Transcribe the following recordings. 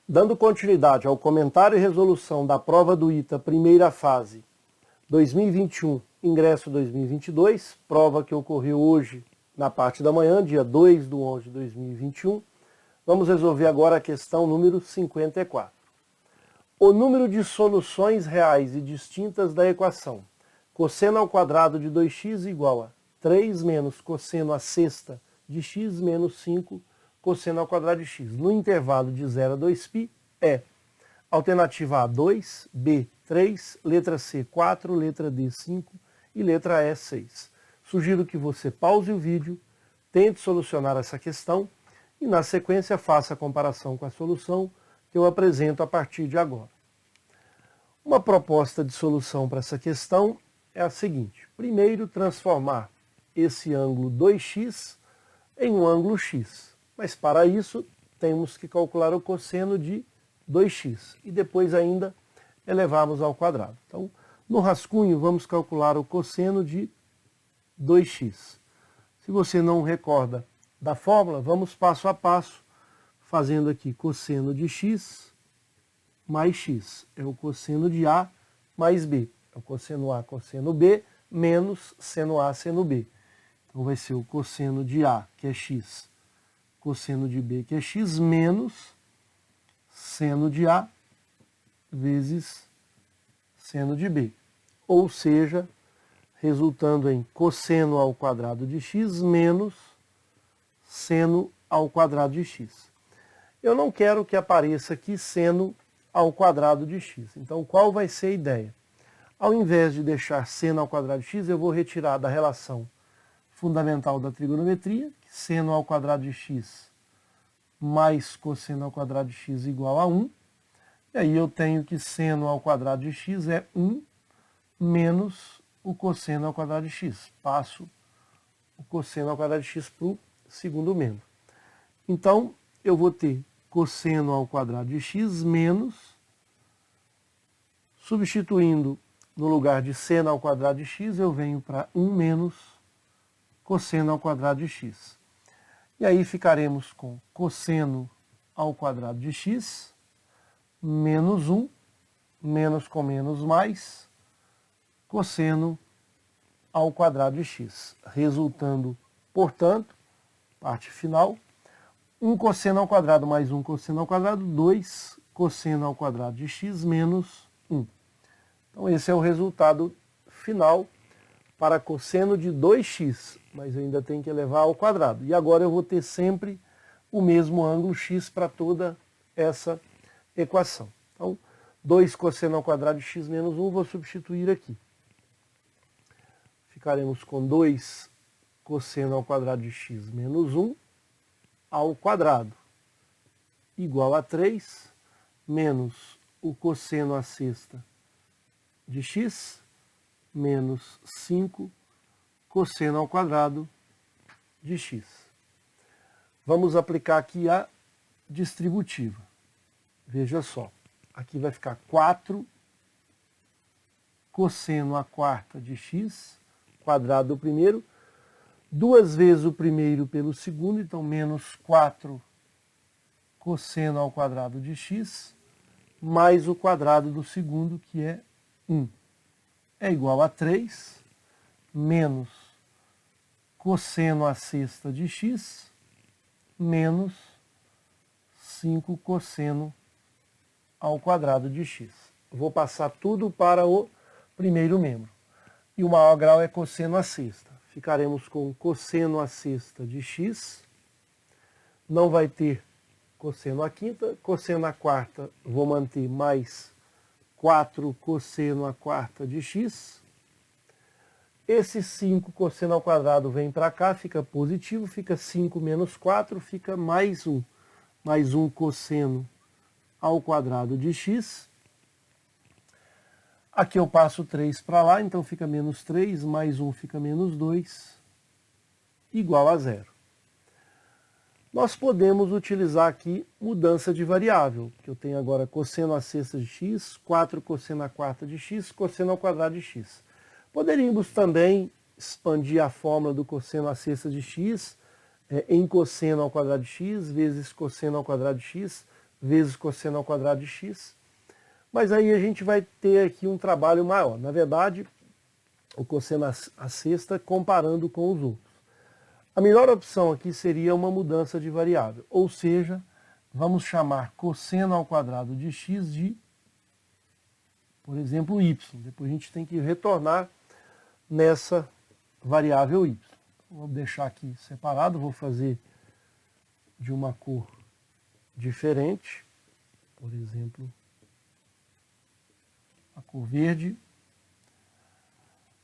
Dando continuidade ao comentário e resolução da prova do ITA primeira fase 2021, ingresso 2022, prova que ocorreu hoje na parte da manhã, dia 2/11 de 2021, vamos resolver agora a questão número 54. O número de soluções reais e distintas da equação cosseno ao quadrado de 2x igual a 3 menos cosseno à sexta de x menos 5 cosseno ao quadrado de x, no intervalo de 0 a 2π, é alternativa A 2, B 3, letra C 4, letra D 5 e letra E 6. Sugiro que você pause o vídeo, tente solucionar essa questão e na sequência faça a comparação com a solução que eu apresento a partir de agora. Uma proposta de solução para essa questão é a seguinte: primeiro, transformar esse ângulo 2x em um ângulo x. Mas para isso, temos que calcular o cosseno de 2x e depois ainda elevarmos ao quadrado. Então, no rascunho, vamos calcular o cosseno de 2x. Se você não recorda da fórmula, vamos passo a passo, fazendo aqui cosseno de x mais x. É o cosseno de A mais B. É o cosseno A, cosseno B, menos seno A, seno B. Então vai ser o cosseno de A, que é x, cosseno de B, que é x, menos seno de A vezes seno de B. Ou seja, resultando em cosseno ao quadrado de x menos seno ao quadrado de x. Eu não quero que apareça aqui seno ao quadrado de x. Então, qual vai ser a ideia? Ao invés de deixar seno ao quadrado de x, eu vou retirar da relação fundamental da trigonometria, que seno ao quadrado de x mais cosseno ao quadrado de x igual a 1. E aí eu tenho que seno ao quadrado de x é 1 menos o cosseno ao quadrado de x. Passo o cosseno ao quadrado de x para o segundo membro. Então, eu vou ter cosseno ao quadrado de x menos, substituindo no lugar de seno ao quadrado de x, eu venho para 1 menos cosseno ao quadrado de x. E aí ficaremos com cosseno ao quadrado de x menos 1, menos com menos mais, cosseno ao quadrado de x. Resultando, portanto, parte final, 1 cosseno ao quadrado mais 1 cosseno ao quadrado, 2 cosseno ao quadrado de x menos 1. Então esse é o resultado final para cosseno de 2x, mas eu ainda tenho que elevar ao quadrado. E agora eu vou ter sempre o mesmo ângulo x para toda essa equação. Então, 2 cosseno ao quadrado de x menos 1, vou substituir aqui. Ficaremos com 2 cosseno ao quadrado de x menos 1 ao quadrado, igual a 3, menos o cosseno à sexta de x, menos 5 cosseno ao quadrado de x. Vamos aplicar aqui a distributiva. Veja só, aqui vai ficar 4 cosseno à quarta de x, quadrado do primeiro, 2 vezes o primeiro pelo segundo, então menos 4 cosseno ao quadrado de x, mais o quadrado do segundo, que é 1. É igual a 3, menos cosseno à sexta de x, menos 5 cosseno ao quadrado de x. Vou passar tudo para o primeiro membro. E o maior grau é cosseno à sexta. Ficaremos com cosseno à sexta de x. Não vai ter cosseno à quinta. Cosseno à quarta, vou manter mais 4 cosseno à quarta de x. Esse 5 cosseno ao quadrado vem para cá, fica positivo, fica 5 menos 4, fica mais 1. Mais 1 cosseno ao quadrado de x. Aqui eu passo 3 para lá, então fica menos 3, mais 1 fica menos 2, igual a 0. Nós podemos utilizar aqui mudança de variável, que eu tenho agora cosseno à sexta de x, 4 cosseno à quarta de x, cosseno ao quadrado de x. Poderíamos também expandir a fórmula do cosseno à sexta de x em cosseno ao quadrado de x, vezes cosseno ao quadrado de x, vezes cosseno ao quadrado de x. Mas aí a gente vai ter aqui um trabalho maior. Na verdade, o cosseno à sexta comparando com os outros. A melhor opção aqui seria uma mudança de variável, ou seja, vamos chamar cosseno ao quadrado de x de, por exemplo, y. Depois a gente tem que retornar nessa variável y. Vou deixar aqui separado, vou fazer de uma cor diferente, por exemplo, a cor verde.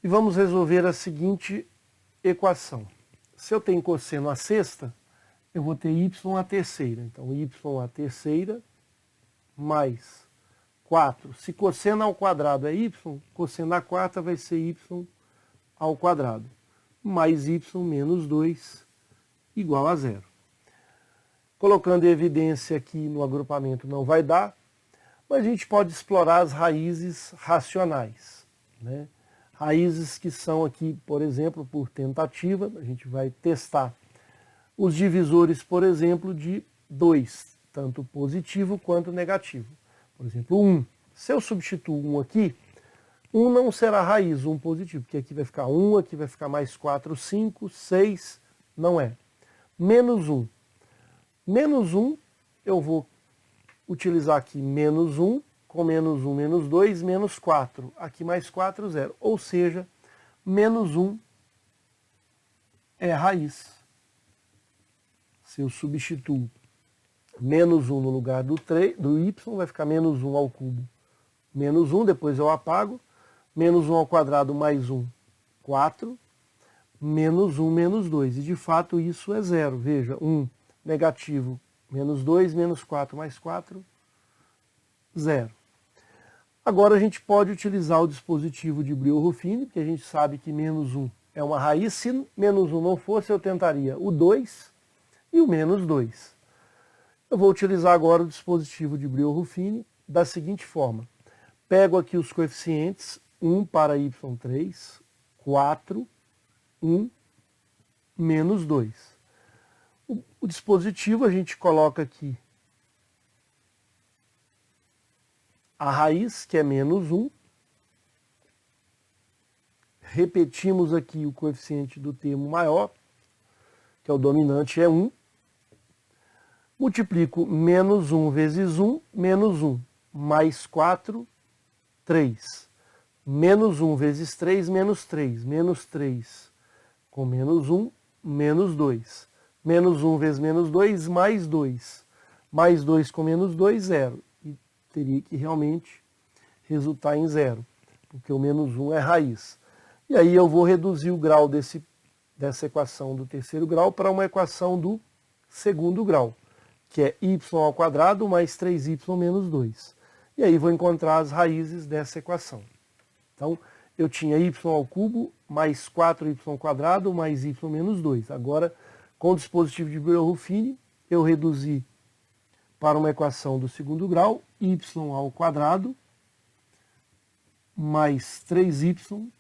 E vamos resolver a seguinte equação. Se eu tenho cosseno à sexta, eu vou ter y à terceira. Então, y à terceira mais 4. Se cosseno ao quadrado é y, cosseno à quarta vai ser y ao quadrado. Mais y menos 2 igual a zero. Colocando evidência aqui no agrupamento não vai dar, mas a gente pode explorar as raízes racionais, né? Raízes que são aqui, por exemplo, por tentativa, a gente vai testar os divisores, por exemplo, de 2, tanto positivo quanto negativo. Por exemplo, 1. Se eu substituo 1 aqui, 1 não será raiz, 1 positivo, porque aqui vai ficar 1, aqui vai ficar mais 4, 5, 6, não é. Menos 1. Menos 1, eu vou utilizar aqui menos 1, com menos 1, menos 2, menos 4. Aqui mais 4, 0. Ou seja, menos 1 é raiz. Se eu substituo menos 1 no lugar do y, vai ficar menos 1 ao cubo. Menos 1, depois eu apago. Menos 1 ao quadrado mais 1, 4. Menos 1, menos 2. E de fato isso é zero. Veja, 1 negativo, menos 2, menos 4 mais 4, 0. Agora a gente pode utilizar o dispositivo de Brillouin-Ruffini, porque a gente sabe que menos 1 é uma raiz. Se menos 1 não fosse, eu tentaria o 2 e o menos 2. Eu vou utilizar agora o dispositivo de Brillouin-Ruffini da seguinte forma. Pego aqui os coeficientes, 1 para y3, 4, 1, menos 2. O dispositivo a gente coloca aqui a raiz, que é menos 1. Repetimos aqui o coeficiente do termo maior, que é o dominante, é 1. Multiplico menos 1 vezes 1, menos 1, mais 4, 3. Menos 1 vezes 3, menos 3. Menos 3 com menos 1, menos 2. Menos 1 vezes menos 2, mais 2. Mais 2 com menos 2, 0. E teria que realmente resultar em 0, porque o menos 1 é raiz. E aí eu vou reduzir o grau dessa equação do terceiro grau para uma equação do segundo grau, que é y ao quadrado mais 3y menos 2. E aí vou encontrar as raízes dessa equação. Então, eu tinha y ao cubo mais 4y ao quadrado mais y menos 2. Agora, com o dispositivo de Brillouin-Ruffini, eu reduzi para uma equação do segundo grau, y ao quadrado mais 3y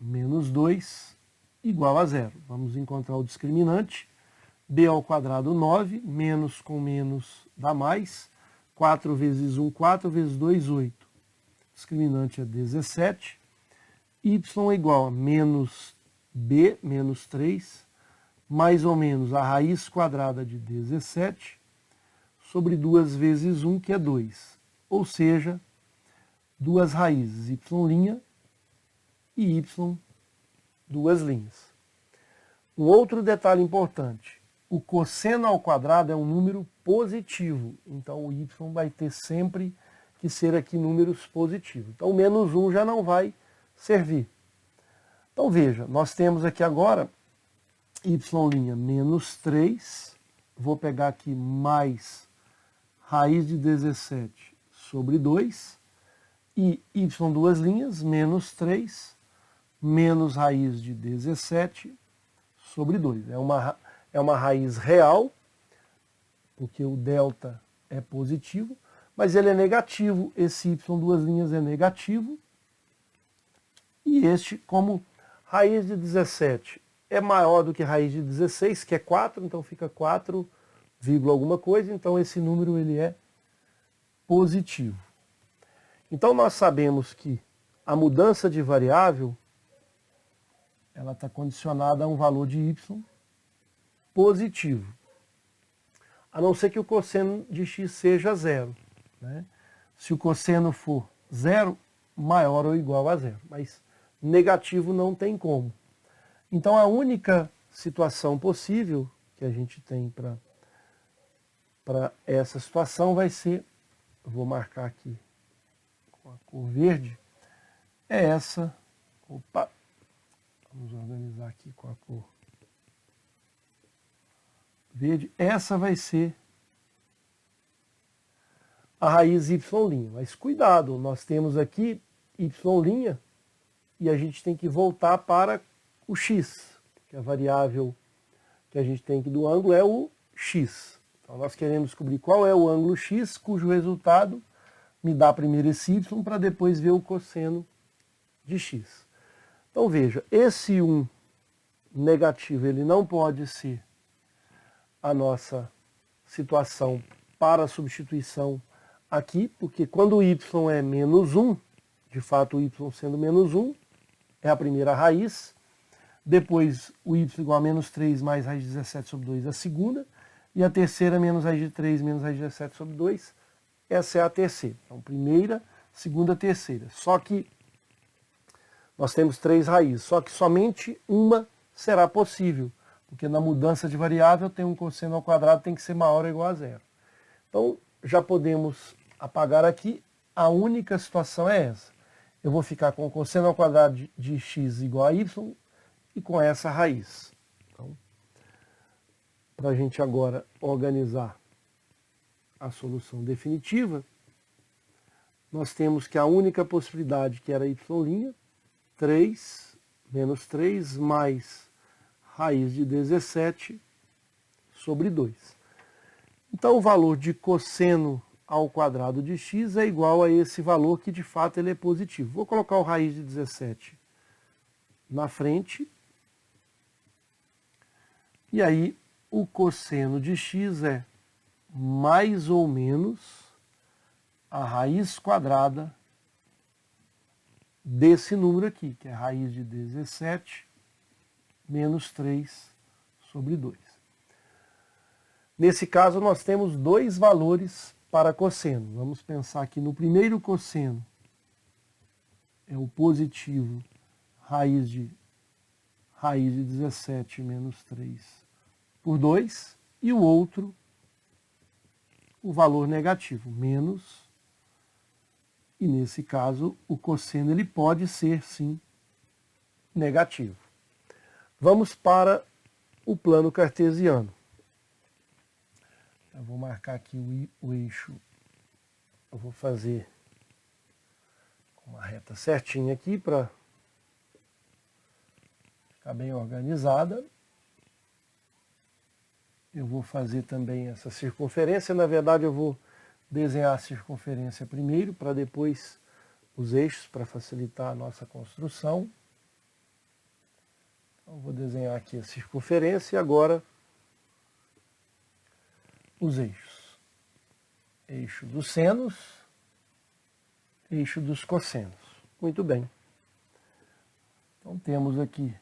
menos 2 igual a 0. Vamos encontrar o discriminante. B ao quadrado 9, menos com menos dá mais. 4 vezes 1, 4 vezes 2, 8. Discriminante é 17. Y é igual a menos B, menos 3, mais ou menos a raiz quadrada de 17, sobre 2 vezes 1, que é 2. Ou seja, duas raízes, y' e y, duas linhas. Um outro detalhe importante, o cosseno ao quadrado é um número positivo, então o y vai ter sempre que ser aqui números positivos. Então o menos 1 já não vai servir. Então veja, nós temos aqui agora y' menos 3, vou pegar aqui mais raiz de 17 sobre 2, e y duas linhas, menos 3, menos raiz de 17 sobre 2. É uma raiz real, porque o delta é positivo, mas ele é negativo, esse y duas linhas é negativo, e este, como raiz de 17 é maior do que raiz de 16, que é 4, então fica 4 vírgula alguma coisa, então esse número ele é positivo. Então nós sabemos que a mudança de variável ela está condicionada a um valor de y positivo, a não ser que o cosseno de x seja zero, né? Se o cosseno for zero, maior ou igual a zero, mas negativo não tem como. Então a única situação possível que a gente tem para essa situação vai ser, eu vou marcar aqui com a cor verde, é essa, opa, vamos organizar aqui com a cor verde, essa vai ser a raiz y', mas cuidado, nós temos aqui y' e a gente tem que voltar para o x, que a variável que a gente tem aqui do ângulo é o x. Então nós queremos descobrir qual é o ângulo x, cujo resultado me dá primeiro esse y para depois ver o cosseno de x. Então veja, esse 1 negativo ele não pode ser a nossa situação para a substituição aqui, porque quando o y é menos 1, de fato o y sendo menos 1, é a primeira raiz, depois o y igual a menos 3 mais raiz de 17 sobre 2, a segunda, e a terceira menos raiz de 3 menos raiz de 17 sobre 2, essa é a terceira. Então primeira, segunda, terceira. Só que nós temos 3 raízes, só que somente uma será possível, porque na mudança de variável tem um cosseno ao quadrado tem que ser maior ou igual a zero. Então já podemos apagar aqui, a única situação é essa. Eu vou ficar com o cosseno ao quadrado de x igual a y e com essa raiz. Então, para a gente agora organizar a solução definitiva, nós temos que a única possibilidade que era y', 3 menos 3 mais raiz de 17 sobre 2. Então o valor de cosseno ao quadrado de x é igual a esse valor que de fato ele é positivo. Vou colocar o raiz de 17 na frente. E aí o cosseno de x é mais ou menos a raiz quadrada desse número aqui, que é a raiz de 17 menos 3 sobre 2. Nesse caso, nós temos dois valores para cosseno. Vamos pensar que no primeiro cosseno é o positivo raiz de 17 menos 3 por 2, e o outro, o valor negativo, menos, e nesse caso, o cosseno ele pode ser, sim, negativo. Vamos para o plano cartesiano. Eu vou marcar aqui o eixo, eu vou fazer com uma reta certinha aqui para ficar bem organizada. Eu vou fazer também essa circunferência, na verdade eu vou desenhar a circunferência primeiro, para depois os eixos, para facilitar a nossa construção. Então, vou desenhar aqui a circunferência e agora os eixos. Eixo dos senos, eixo dos cossenos. Muito bem. Então temos aqui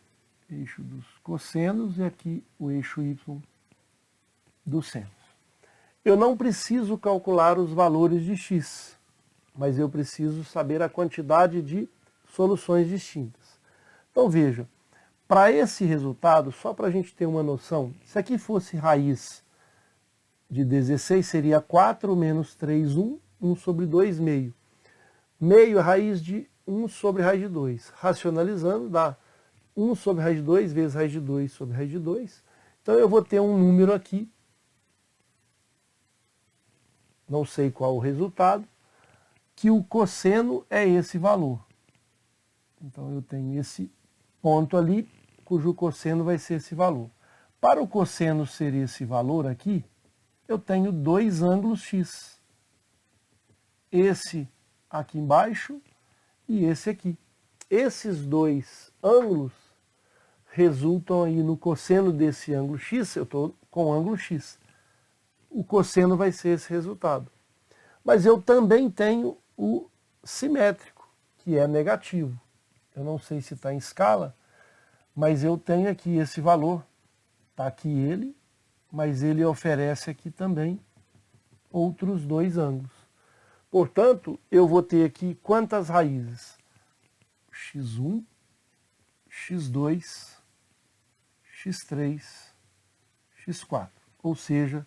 eixo dos cossenos e aqui o eixo y dos senos. Eu não preciso calcular os valores de x, mas eu preciso saber a quantidade de soluções distintas. Então veja, para esse resultado, só para a gente ter uma noção, se aqui fosse raiz de 16, seria 4 menos 3, 1, 1 sobre 2, meio. Meio é raiz de 1 sobre raiz de 2. Racionalizando, dá 1 sobre raiz de 2 vezes raiz de 2 sobre raiz de 2. Então eu vou ter um número aqui, não sei qual o resultado, que o cosseno é esse valor. Então eu tenho esse ponto ali, cujo cosseno vai ser esse valor. Para o cosseno ser esse valor aqui, eu tenho dois ângulos x. Esse aqui embaixo e esse aqui. Esses dois ângulos resultam aí no cosseno desse ângulo x, eu estou com o ângulo x. o cosseno vai ser esse resultado. Mas eu também tenho o simétrico, que é negativo. Eu não sei se está em escala, mas eu tenho aqui esse valor. Está aqui ele, mas ele oferece aqui também outros dois ângulos. Portanto, eu vou ter aqui quantas raízes? x1, x2, x3, x4. Ou seja,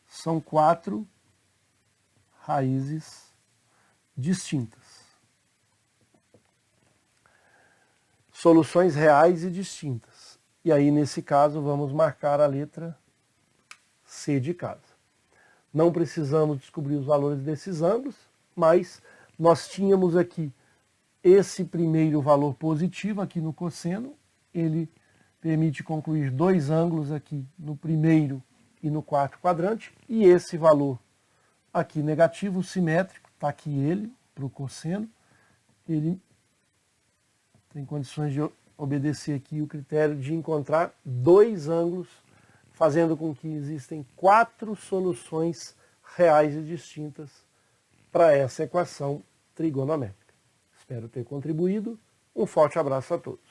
são 4 raízes distintas. Soluções reais e distintas. E aí, nesse caso, vamos marcar a letra C de casa. Não precisamos descobrir os valores desses ângulos, mas nós tínhamos aqui esse primeiro valor positivo aqui no cosseno. Ele permite concluir dois ângulos aqui no primeiro e no quarto quadrante. E esse valor aqui negativo, simétrico, está aqui ele, para o cosseno. Ele tem condições de obedecer aqui o critério de encontrar dois ângulos, fazendo com que existem 4 soluções reais e distintas para essa equação trigonométrica. Espero ter contribuído. Um forte abraço a todos.